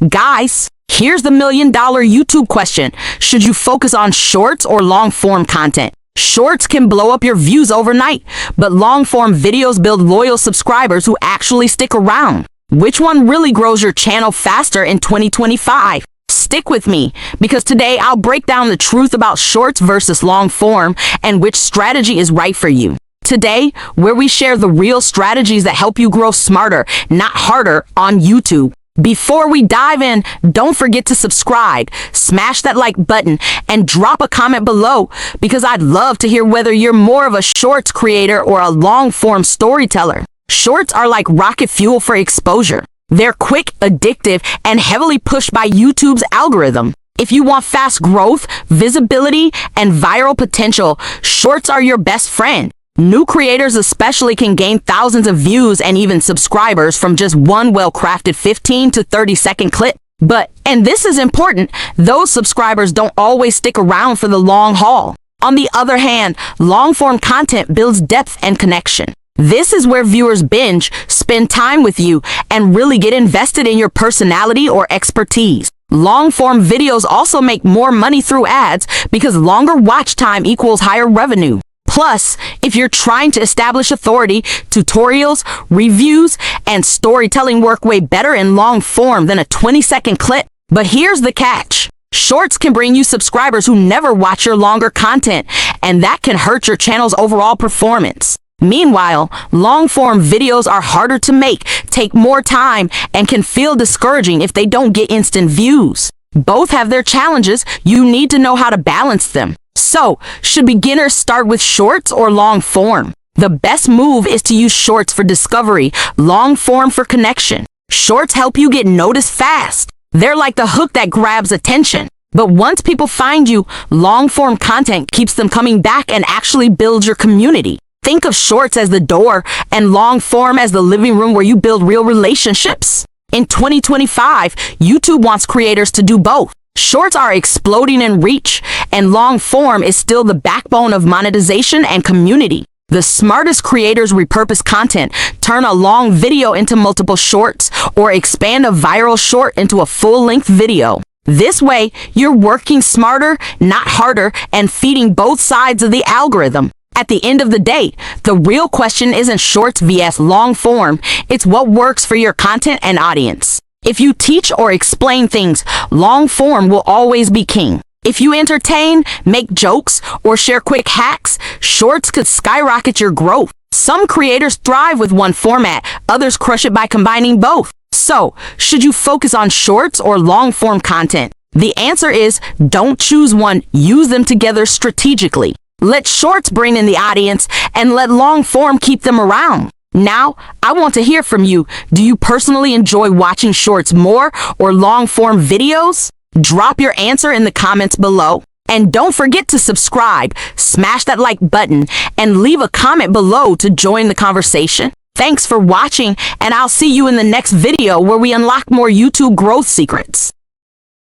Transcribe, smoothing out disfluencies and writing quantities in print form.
Guys, here's the million-dollar YouTube question. Should you focus on shorts or long-form content? Shorts can blow up your views overnight, but long-form videos build loyal subscribers who actually stick around. Which one really grows your channel faster in 2025? Stick with me, because today I'll break down the truth about shorts versus long-form and which strategy is right for you. Today, where we share the real strategies that help you grow smarter, not harder, on YouTube. Before we dive in, don't forget to subscribe, smash that like button, and drop a comment below, because I'd love to hear whether you're more of a shorts creator or a long-form storyteller. Shorts are like rocket fuel for exposure. They're quick, addictive, and heavily pushed by YouTube's algorithm. If you want fast growth, visibility, and viral potential, shorts are your best friend. New creators especially can gain thousands of views and even subscribers from just one well-crafted 15 to 30-second clip. But, and this is important, those subscribers don't always stick around for the long haul. On the other hand, long-form content builds depth and connection. This is where viewers binge, spend time with you, and really get invested in your personality or expertise. Long-form videos also make more money through ads because longer watch time equals higher revenue. Plus, if you're trying to establish authority, tutorials, reviews, and storytelling work way better in long form than a 20-second clip. But here's the catch. Shorts can bring you subscribers who never watch your longer content, and that can hurt your channel's overall performance. Meanwhile, long-form videos are harder to make, take more time, and can feel discouraging if they don't get instant views. Both have their challenges. You need to know how to balance them. So, should beginners start with shorts or long form? The best move is to use shorts for discovery, long form for connection. Shorts help you get noticed fast. They're like the hook that grabs attention. But once people find you, long form content keeps them coming back and actually builds your community. Think of shorts as the door and long form as the living room where you build real relationships. In 2025, YouTube wants creators to do both. Shorts are exploding in reach, and long form is still the backbone of monetization and community. The smartest creators repurpose content, turn a long video into multiple shorts, or expand a viral short into a full-length video. This way, you're working smarter, not harder, and feeding both sides of the algorithm. At the end of the day, the real question isn't shorts vs long form, it's what works for your content and audience. If you teach or explain things, long form will always be king. If you entertain, make jokes, or share quick hacks, shorts could skyrocket your growth. Some creators thrive with one format, others crush it by combining both. So, should you focus on shorts or long form content? The answer is, don't choose one, use them together strategically. Let shorts bring in the audience and let long form keep them around. Now, I want to hear from you. Do you personally enjoy watching shorts more or long-form videos? Drop your answer in the comments below. And don't forget to subscribe, smash that like button, and leave a comment below to join the conversation. Thanks for watching, and I'll see you in the next video where we unlock more YouTube growth secrets.